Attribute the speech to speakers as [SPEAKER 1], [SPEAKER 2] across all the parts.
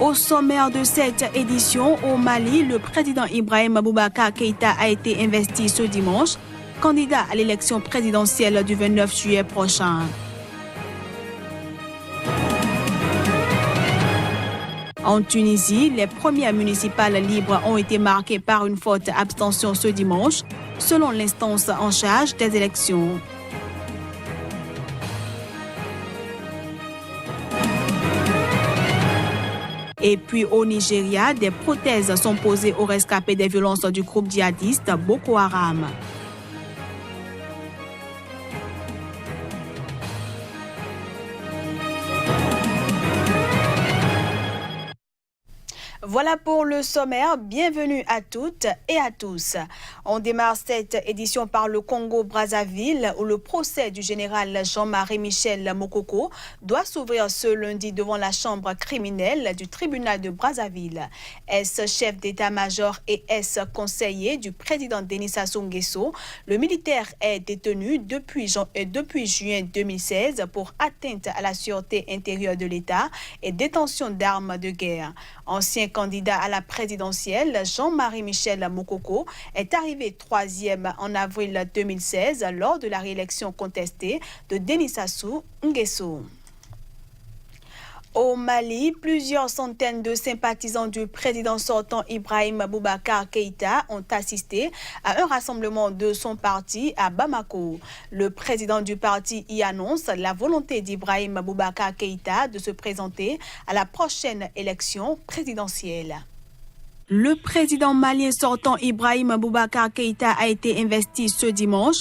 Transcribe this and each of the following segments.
[SPEAKER 1] Au sommaire de cette édition, au Mali, le président Ibrahim Boubacar Keïta a été investi ce dimanche, candidat à l'élection présidentielle du 29 juillet prochain. En Tunisie, les premières municipales libres ont été marquées par une forte abstention ce dimanche, selon l'instance en charge des élections. Et puis au Nigeria, des prothèses sont posées aux rescapés des violences du groupe djihadiste Boko Haram. Voilà pour le sommaire. Bienvenue à toutes et à tous. On démarre cette édition par le Congo-Brazzaville où le procès du général Jean-Marie Michel Mokoko doit s'ouvrir ce lundi devant la chambre criminelle du tribunal de Brazzaville. Ex-chef d'état-major et ex-conseiller du président Denis Sassou Nguesso, le militaire est détenu depuis juin 2016 pour atteinte à la sûreté intérieure de l'État et détention d'armes de guerre. Ancien candidat à la présidentielle, Jean-Marie Michel Mokoko est arrivé 3e en avril 2016 lors de la réélection contestée de Denis Sassou Nguesso. Au Mali, plusieurs centaines de sympathisants du président sortant Ibrahim Boubacar Keïta ont assisté à un rassemblement de son parti à Bamako. Le président du parti y annonce la volonté d'Ibrahim Boubacar Keïta de se présenter à la prochaine élection présidentielle. Le président malien sortant Ibrahim Boubacar Keïta a été investi ce dimanche,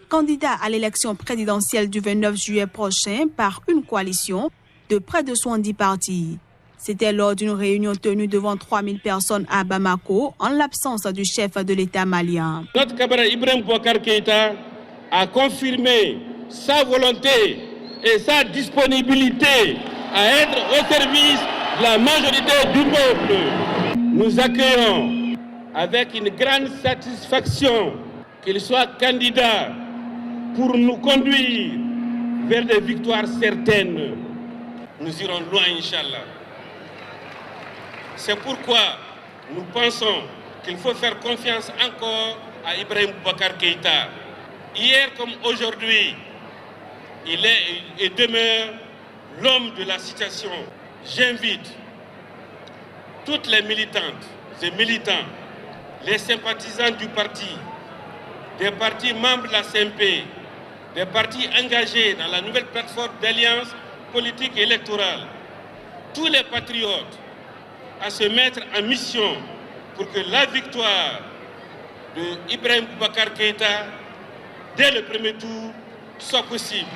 [SPEAKER 1] candidat à l'élection présidentielle du 29 juillet prochain par une coalition de près de 70 partis. C'était lors d'une réunion tenue devant 3000 personnes à Bamako, en l'absence du chef de l'État malien.
[SPEAKER 2] Notre camarade Ibrahim Boubacar Keïta a confirmé sa volonté et sa disponibilité à être au service de la majorité du peuple. Nous accueillons avec une grande satisfaction qu'il soit candidat pour nous conduire vers des victoires certaines. Nous irons loin, Inch'Allah. C'est pourquoi nous pensons qu'il faut faire confiance encore à Ibrahim Boubacar Keïta. Hier comme aujourd'hui, il est et demeure l'homme de la situation. J'invite toutes les militantes et militants, les sympathisants du parti, des partis membres de la CMP, des partis engagés dans la nouvelle plateforme d'alliance politique et électorale, tous les patriotes à se mettre en mission pour que la victoire de Ibrahim Boubacar Keïta dès le premier tour soit possible.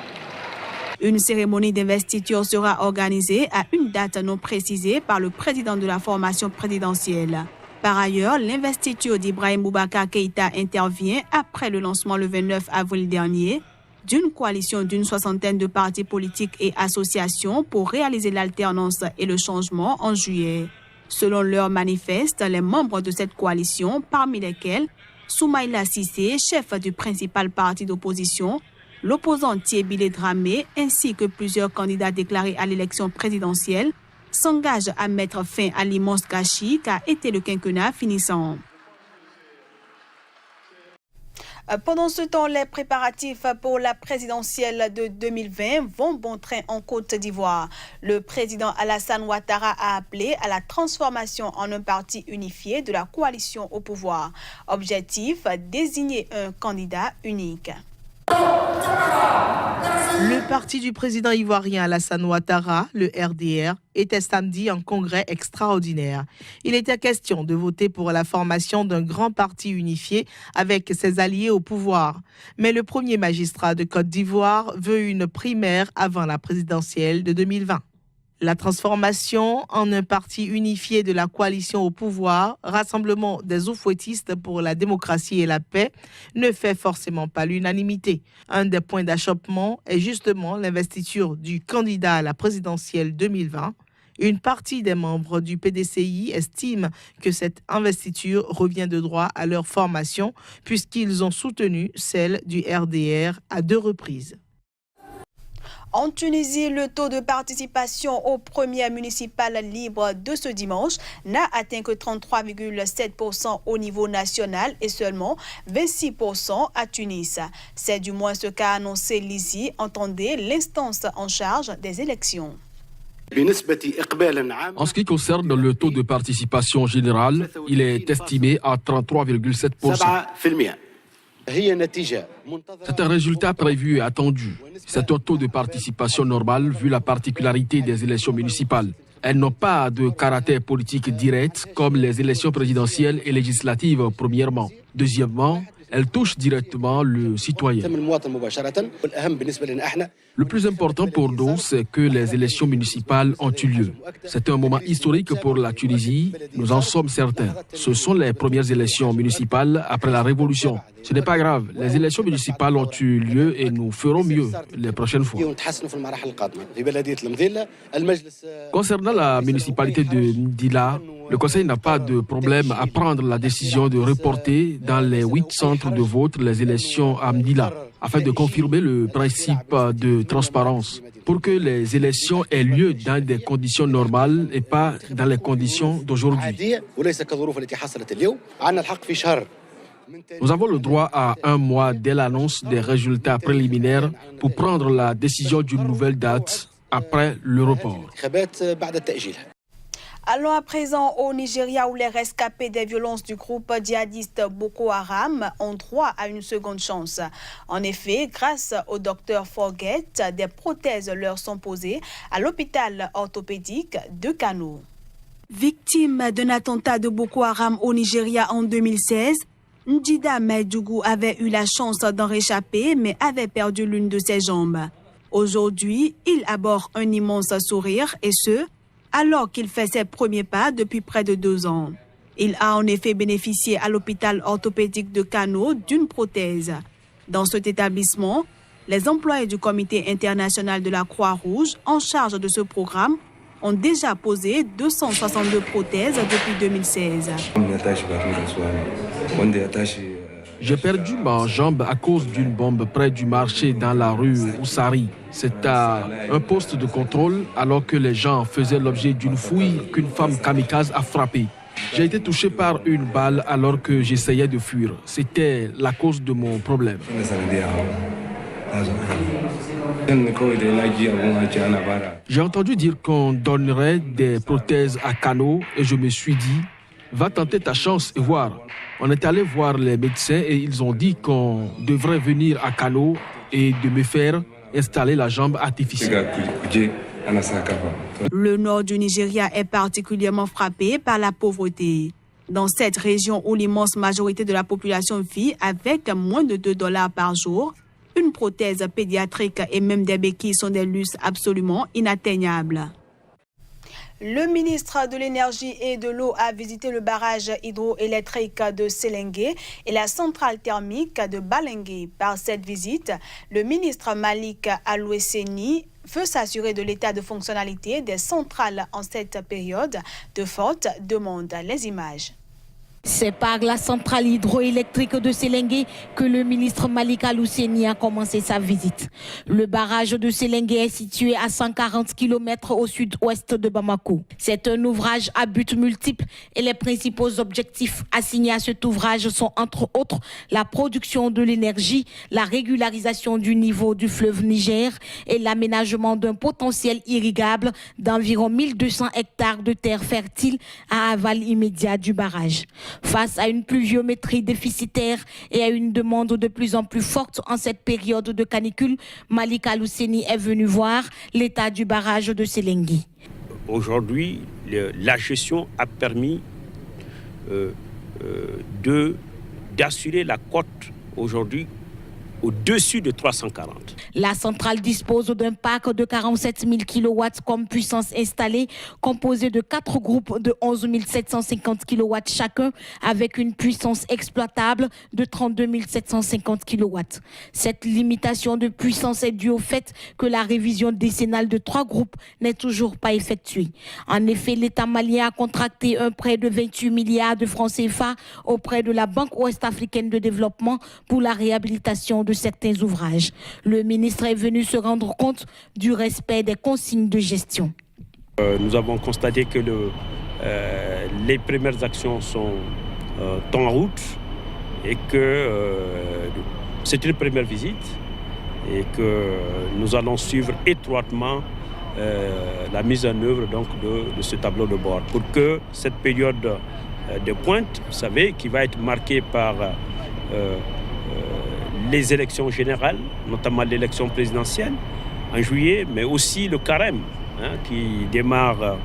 [SPEAKER 1] Une cérémonie d'investiture sera organisée à une date non précisée par le président de la formation présidentielle. Par ailleurs, l'investiture d'Ibrahim Boubacar Keïta intervient après le lancement le 29 avril dernier d'une coalition d'une soixantaine de partis politiques et associations pour réaliser l'alternance et le changement en juillet. Selon leur manifeste, les membres de cette coalition, parmi lesquels Soumaïla Cissé, chef du principal parti d'opposition, l'opposant Thiébile Dramé, ainsi que plusieurs candidats déclarés à l'élection présidentielle, s'engagent à mettre fin à l'immense gâchis qu'a été le quinquennat finissant. Pendant ce temps, les préparatifs pour la présidentielle de 2020 vont bon train en Côte d'Ivoire. Le président Alassane Ouattara a appelé à la transformation en un parti unifié de la coalition au pouvoir. Objectif, désigner un candidat unique.
[SPEAKER 3] Le parti du président ivoirien Alassane Ouattara, le RDR, était samedi en congrès extraordinaire. Il était question de voter pour la formation d'un grand parti unifié avec ses alliés au pouvoir. Mais le premier magistrat de Côte d'Ivoire veut une primaire avant la présidentielle de 2020. La transformation en un parti unifié de la coalition au pouvoir, Rassemblement des oufouettistes pour la démocratie et la paix, ne fait forcément pas l'unanimité. Un des points d'achoppement est justement l'investiture du candidat à la présidentielle 2020. Une partie des membres du PDCI estime que cette investiture revient de droit à leur formation puisqu'ils ont soutenu celle du RDR à 2 reprises.
[SPEAKER 1] En Tunisie, le taux de participation aux premières municipales libres de ce dimanche n'a atteint que 33,7% au niveau national et seulement 26% à Tunis. C'est du moins ce qu'a annoncé l'ISI, entendez l'instance en charge des élections.
[SPEAKER 4] En ce qui concerne le taux de participation générale, il est estimé à 33,7%. C'est un résultat prévu et attendu. C'est un taux de participation normal vu la particularité des élections municipales. Elles n'ont pas de caractère politique direct comme les élections présidentielles et législatives premièrement. Deuxièmement, elles touchent directement le citoyen. Le plus important pour nous, c'est que les élections municipales ont eu lieu. C'est un moment historique pour la Tunisie, nous en sommes certains. Ce sont les premières élections municipales après la Révolution. Ce n'est pas grave, les élections municipales ont eu lieu et nous ferons mieux les prochaines fois. Concernant la municipalité de Mdila, le Conseil n'a pas de problème à prendre la décision de reporter dans les 8 centres de vote les élections à Mdila, afin de confirmer le principe de transparence, pour que les élections aient lieu dans des conditions normales et pas dans les conditions d'aujourd'hui. Nous avons le droit à 1 mois dès l'annonce des résultats préliminaires pour prendre la décision d'une nouvelle date après le report.
[SPEAKER 1] Allons à présent au Nigeria où les rescapés des violences du groupe djihadiste Boko Haram ont droit à une seconde chance. En effet, grâce au docteur Forget, des prothèses leur sont posées à l'hôpital orthopédique de Kano. Victime d'un attentat de Boko Haram au Nigeria en 2016, Ndjida Maïdougou avait eu la chance d'en réchapper mais avait perdu l'une de ses jambes. Aujourd'hui, il arbore un immense sourire et ce, alors qu'il fait ses premiers pas depuis près de 2 ans. Il a en effet bénéficié à l'hôpital orthopédique de Kano d'une prothèse. Dans cet établissement, les employés du Comité international de la Croix-Rouge en charge de ce programme ont déjà posé 262 prothèses depuis 2016.
[SPEAKER 4] J'ai perdu ma jambe à cause d'une bombe près du marché dans la rue Oussari. C'est à un poste de contrôle alors que les gens faisaient l'objet d'une fouille qu'une femme kamikaze a frappé. J'ai été touché par une balle alors que j'essayais de fuir. C'était la cause de mon problème. J'ai entendu dire qu'on donnerait des prothèses à Kano et je me suis dit, va tenter ta chance et voir. On est allé voir les médecins et ils ont dit qu'on devrait venir à Kano et de me faire installer la jambe artificielle.
[SPEAKER 1] Le nord du Nigeria est particulièrement frappé par la pauvreté. Dans cette région où l'immense majorité de la population vit avec moins de $2 par jour, une prothèse pédiatrique et même des béquilles sont des luxes absolument inatteignables. Le ministre de l'Énergie et de l'Eau a visité le barrage hydroélectrique de Selengue et la centrale thermique de Balengue. Par cette visite, le ministre Malik Alouesseni veut s'assurer de l'état de fonctionnalité des centrales en cette période de forte demande. Les images.
[SPEAKER 5] C'est par la centrale hydroélectrique de Selengue que le ministre Malik Alouesseni a commencé sa visite. Le barrage de Selengue est situé à 140 km au sud-ouest de Bamako. C'est un ouvrage à but multiple et les principaux objectifs assignés à cet ouvrage sont entre autres la production de l'énergie, la régularisation du niveau du fleuve Niger et l'aménagement d'un potentiel irrigable d'environ 1200 hectares de terres fertiles à aval immédiat du barrage. Face à une pluviométrie déficitaire et à une demande de plus en plus forte en cette période de canicule, Malik Alouesseni est venu voir l'état du barrage de Selengue.
[SPEAKER 6] Aujourd'hui, la gestion a permis d'assurer la cote aujourd'hui au-dessus de 340.
[SPEAKER 5] La centrale dispose d'un parc de 47 000 kW comme puissance installée, composé de 4 groupes de 11 750 kW chacun, avec une puissance exploitable de 32 750 kW. Cette limitation de puissance est due au fait que la révision décennale de 3 groupes n'est toujours pas effectuée. En effet, l'État malien a contracté un prêt de 28 milliards de francs CFA auprès de la Banque ouest-africaine de développement pour la réhabilitation de certains ouvrages. Le ministre est venu se rendre compte du respect des consignes de gestion.
[SPEAKER 6] Nous avons constaté que les premières actions sont en route et que c'est une première visite et que nous allons suivre étroitement la mise en œuvre donc, de ce tableau de bord pour que cette période de pointe, vous savez, qui va être marquée par les élections générales, notamment l'élection présidentielle en juillet, mais aussi le carême qui démarre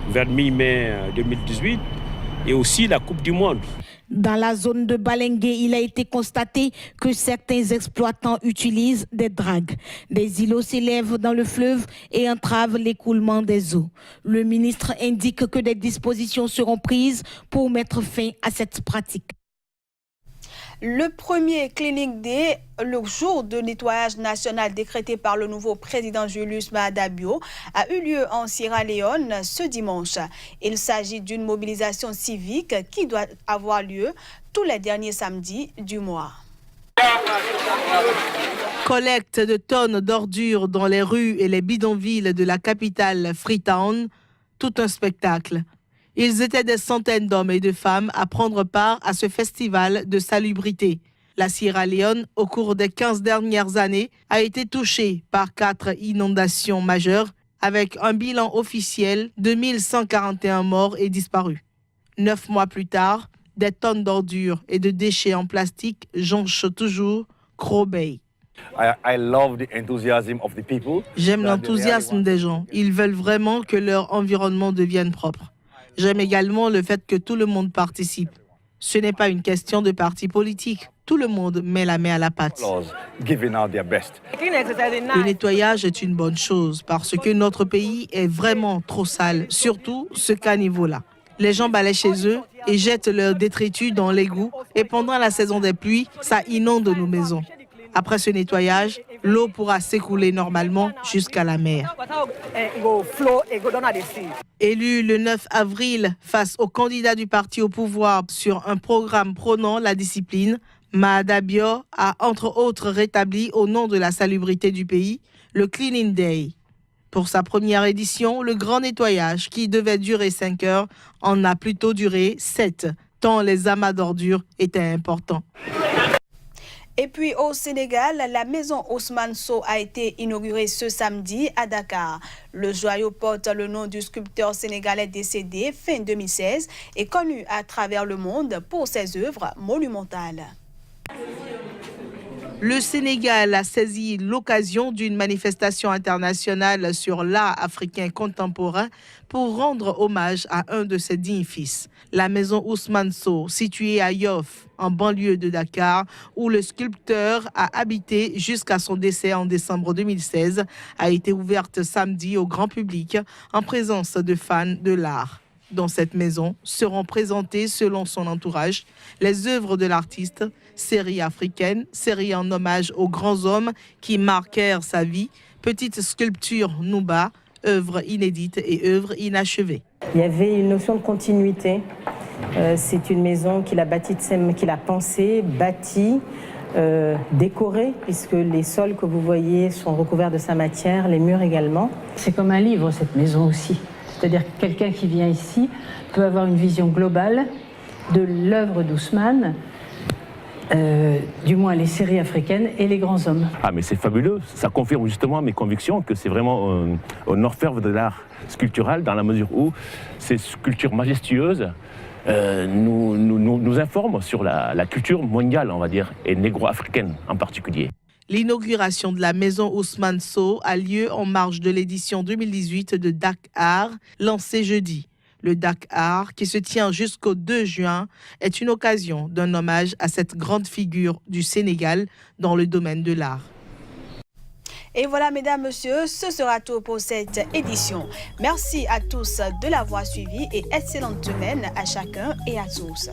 [SPEAKER 6] vers mi-mai 2018 et aussi la Coupe du Monde.
[SPEAKER 5] Dans la zone de Balengue, il a été constaté que certains exploitants utilisent des dragues. Des îlots s'élèvent dans le fleuve et entravent l'écoulement des eaux. Le ministre indique que des dispositions seront prises pour mettre fin à cette pratique.
[SPEAKER 1] Le premier Cleaning Day, le jour de nettoyage national décrété par le nouveau président Julius Maada Bio, a eu lieu en Sierra Leone ce dimanche. Il s'agit d'une mobilisation civique qui doit avoir lieu tous les derniers samedis du mois.
[SPEAKER 3] Collecte de tonnes d'ordures dans les rues et les bidonvilles de la capitale Freetown, tout un spectacle. Ils étaient des centaines d'hommes et de femmes à prendre part à ce festival de salubrité. La Sierra Leone, au cours des 15 dernières années, a été touchée par 4 inondations majeures, avec un bilan officiel de 1141 morts et disparus. 9 mois plus tard, des tonnes d'ordures et de déchets en plastique jonchent toujours Crow Bay. J'aime l'enthousiasme des gens. Ils veulent vraiment que leur environnement devienne propre. J'aime également le fait que tout le monde participe. Ce n'est pas une question de parti politique. Tout le monde met la main à la pâte. Le nettoyage est une bonne chose parce que notre pays est vraiment trop sale, surtout ce caniveau-là. Les gens balaient chez eux et jettent leurs détritus dans l'égout et pendant la saison des pluies, ça inonde nos maisons. Après ce nettoyage, l'eau pourra s'écouler normalement jusqu'à la mer. Élu le 9 avril face aux candidats du parti au pouvoir sur un programme prônant la discipline, Maada Bio a entre autres rétabli au nom de la salubrité du pays le Cleaning Day. Pour sa première édition, le grand nettoyage qui devait durer 5 heures en a plutôt duré 7, tant les amas d'ordures étaient importants.
[SPEAKER 1] Et puis au Sénégal, la maison Ousmane Sow a été inaugurée ce samedi à Dakar. Le joyau porte le nom du sculpteur sénégalais décédé fin 2016 et connu à travers le monde pour ses œuvres monumentales.
[SPEAKER 3] Le Sénégal a saisi l'occasion d'une manifestation internationale sur l'art africain contemporain pour rendre hommage à un de ses dignes fils. La maison Ousmane Sow, située à Yoff, en banlieue de Dakar, où le sculpteur a habité jusqu'à son décès en décembre 2016, a été ouverte samedi au grand public en présence de fans de l'art. Dans cette maison seront présentées, selon son entourage, les œuvres de l'artiste, séries africaines, séries en hommage aux grands hommes qui marquèrent sa vie, petites sculptures Nouba, œuvres inédites et œuvres inachevées.
[SPEAKER 7] Il y avait une notion de continuité. C'est une maison qu'il a bâtie, qu'il a pensée, bâtie, décorée, puisque les sols que vous voyez sont recouverts de sa matière, les murs également.
[SPEAKER 8] C'est comme un livre, cette maison aussi. C'est-à-dire que quelqu'un qui vient ici peut avoir une vision globale de l'œuvre d'Ousmane, du moins les séries africaines et les grands hommes.
[SPEAKER 9] Ah mais c'est fabuleux, ça confirme justement mes convictions que c'est vraiment un orfèvre de l'art sculptural dans la mesure où ces sculptures majestueuses nous informent sur la culture mondiale, on va dire, et négro-africaine en particulier.
[SPEAKER 3] L'inauguration de la maison Ousmane Sow a lieu en marge de l'édition 2018 de Dakar, lancée jeudi. Le Dakar, qui se tient jusqu'au 2 juin, est une occasion d'un hommage à cette grande figure du Sénégal dans le domaine de l'art.
[SPEAKER 1] Et voilà, mesdames, messieurs, ce sera tout pour cette édition. Merci à tous de l'avoir suivi et excellente semaine à chacun et à tous.